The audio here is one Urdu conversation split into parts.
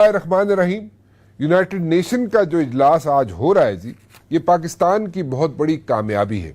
الرحمن الرحیم۔ یونائٹڈ نیشن کا جو اجلاس آج ہو رہا ہے جی، یہ پاکستان کی بہت بڑی کامیابی ہے،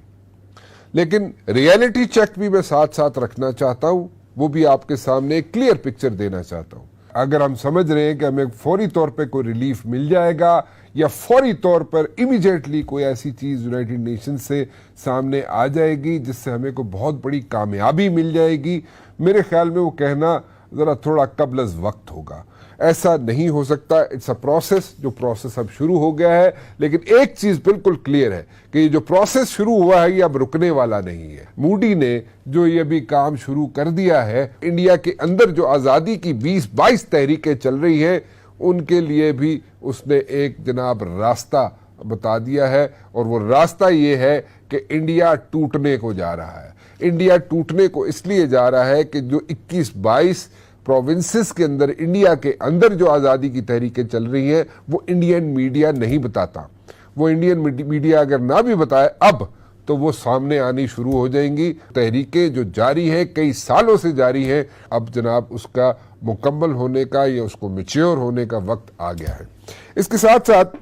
لیکن ریئلٹی چیک بھی میں ساتھ ساتھ رکھنا چاہتا ہوں، وہ بھی آپ کے سامنے ایک کلیئر پکچر دینا چاہتا ہوں۔ اگر ہم سمجھ رہے ہیں کہ ہمیں فوری طور پہ کوئی ریلیف مل جائے گا یا فوری طور پر امیڈیٹلی کوئی ایسی چیز یونائٹڈ نیشن سے سامنے آ جائے گی جس سے ہمیں کوئی بہت بڑی کامیابی مل جائے گی، میرے خیال میں وہ کہنا ذرا تھوڑا قبل از وقت ہوگا۔ ایسا نہیں ہو سکتا، اٹس اے پروسیس، جو پروسیس اب شروع ہو گیا ہے، لیکن ایک چیز بالکل کلیئر ہے کہ یہ جو پروسیس شروع ہوا ہے یہ اب رکنے والا نہیں ہے۔ مودی نے جو یہ بھی کام شروع کر دیا ہے، انڈیا کے اندر جو آزادی کی 20-22 تحریکیں چل رہی ہیں ان کے لیے بھی اس نے ایک جناب راستہ بتا دیا ہے، اور وہ راستہ یہ ہے کہ انڈیا ٹوٹنے کو جا رہا ہے۔ انڈیا ٹوٹنے کو اس لیے جا رہا ہے کہ جو 21-22 پروونسز کے اندر، انڈیا کے اندر جو آزادی کی تحریکیں چل رہی ہیں وہ انڈین میڈیا نہیں بتاتا۔ وہ انڈین میڈیا اگر نہ بھی بتائے اب تو وہ سامنے آنی شروع ہو جائیں گی۔ تحریکیں جو جاری ہیں، کئی سالوں سے جاری ہیں، اب جناب اس کا مکمل ہونے کا یا اس کو میچیور ہونے کا وقت آ گیا ہے۔ اس کے ساتھ ساتھ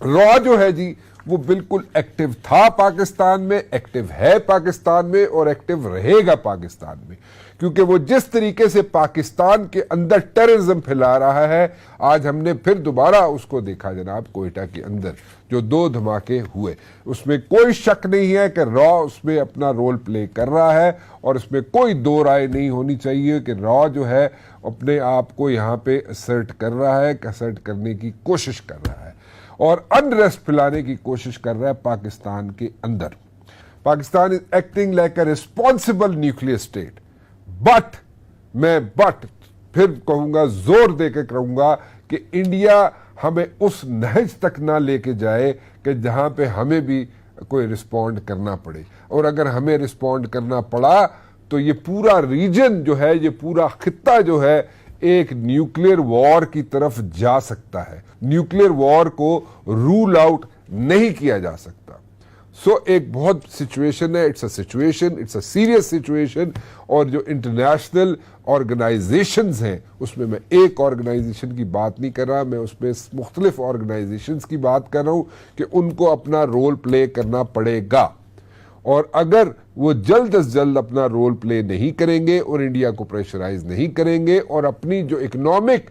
را جو ہے جی وہ بالکل ایکٹیو تھا پاکستان میں، ایکٹیو ہے پاکستان میں، اور ایکٹیو رہے گا پاکستان میں، کیونکہ وہ جس طریقے سے پاکستان کے اندر ٹیررزم پھیلا رہا ہے، آج ہم نے پھر دوبارہ اس کو دیکھا جناب کوئٹہ کے اندر جو 2 دھماکے ہوئے۔ اس میں کوئی شک نہیں ہے کہ را اس میں اپنا رول پلے کر رہا ہے، اور اس میں کوئی دو رائے نہیں ہونی چاہیے کہ را جو ہے اپنے آپ کو یہاں پہ اسرٹ کر رہا ہے، اسرٹ کرنے کی کوشش کر رہا ہے اور انریسٹ پھیلانے کی کوشش کر رہا ہے پاکستان کے اندر۔ Pakistan is acting like a responsible nuclear state, but پھر کہوں گا، زور دے کے کہوں گا کہ انڈیا ہمیں اس نہج تک نہ لے کے جائے کہ جہاں پہ ہمیں بھی کوئی رسپونڈ کرنا پڑے، اور اگر ہمیں رسپونڈ کرنا پڑا تو یہ پورا ریجن جو ہے، یہ پورا خطہ جو ہے ایک نیوکلیئر وار کی طرف جا سکتا ہے۔ نیوکلیئر وار کو رول آؤٹ نہیں کیا جا سکتا۔ سو ایک بہت سچویشن ہے، اٹس اے سیریس سچویشن، اور جو انٹرنیشنل آرگنائزیشنز ہیں اس میں ایک آرگنائزیشن کی بات نہیں کر رہا، میں اس میں مختلف آرگنائزیشنز کی بات کر رہا ہوں کہ ان کو اپنا رول پلے کرنا پڑے گا، اور اگر وہ جلد از جلد اپنا رول پلے نہیں کریں گے اور انڈیا کو پریشرائز نہیں کریں گے، اور اپنی جو اکنامک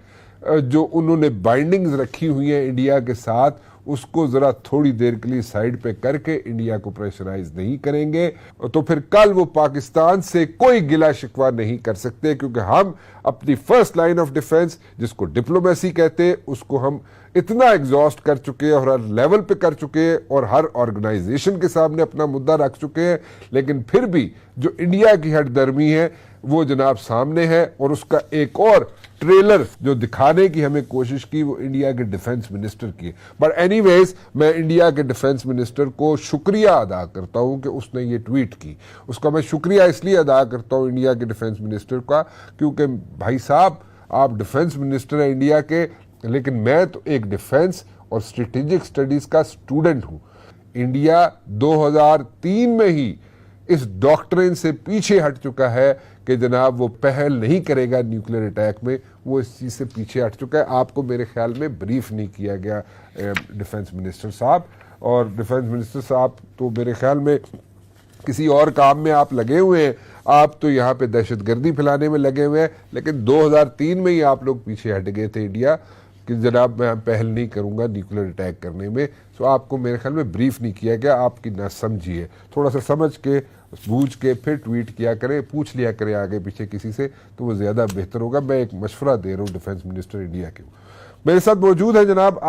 جو انہوں نے بائنڈنگز رکھی ہوئی ہیں انڈیا کے ساتھ، اس کو ذرا تھوڑی دیر کے لیے سائڈ پہ کر کے انڈیا کو پریشرائز نہیں کریں گے، تو پھر کل وہ پاکستان سے کوئی گلہ شکوہ نہیں کر سکتے، کیونکہ ہم اپنی فرسٹ لائن آف ڈیفنس جس کو ڈپلومیسی کہتے ہیں اس کو ہم اتنا ایگزاسٹ کر چکے ہیں اور ہر لیول پہ کر چکے ہیں، اور ہر آرگنائزیشن کے سامنے اپنا مدعا رکھ چکے ہیں، لیکن پھر بھی جو انڈیا کی ہٹ درمی ہے وہ جناب سامنے ہے، اور اس کا ایک اور ٹریلر جو دکھانے کی ہمیں کوشش کی وہ انڈیا کے ڈیفنس منسٹر کی ہے۔ بٹ اینی ویز میں انڈیا کے ڈیفنس منسٹر کو شکریہ ادا کرتا ہوں کہ اس نے یہ ٹویٹ کی۔ اس کا میں شکریہ اس لیے ادا کرتا ہوں انڈیا کے ڈیفنس منسٹر کا، کیونکہ بھائی صاحب آپ ڈیفنس منسٹر ہیں انڈیا کے، لیکن میں تو ایک ڈیفنس اور اسٹریٹجک اسٹڈیز کا اسٹوڈنٹ ہوں۔ انڈیا 2003 میں ہی اس ڈاکٹرین سے پیچھے ہٹ چکا ہے کہ جناب وہ پہل نہیں کرے گا نیوکلیئر اٹیک میں، وہ اس چیز سے پیچھے ہٹ چکا ہے۔ آپ کو میرے خیال میں بریف نہیں کیا گیا ڈیفنس منسٹر صاحب، اور ڈیفنس منسٹر صاحب تو میرے خیال میں کسی اور کام میں آپ لگے ہوئے ہیں، آپ تو یہاں پہ دہشت گردی پھیلانے میں لگے ہوئے ہیں، لیکن 2003 میں ہی آپ لوگ پیچھے ہٹ گئے تھے انڈیا کہ جناب میں پہل نہیں کروں گا نیوکلیئر اٹیک کرنے میں۔ سو آپ کو میرے خیال میں بریف نہیں کیا گیا، آپ کی نہ سمجھی ہے، تھوڑا سا سمجھ کے بوجھ کے پھر ٹویٹ کیا کریں، پوچھ لیا کریں آگے پیچھے کسی سے، تو وہ زیادہ بہتر ہوگا۔ میں ایک مشورہ دے رہا ہوں ڈیفنس منسٹر انڈیا کے۔ میرے ساتھ موجود ہے جناب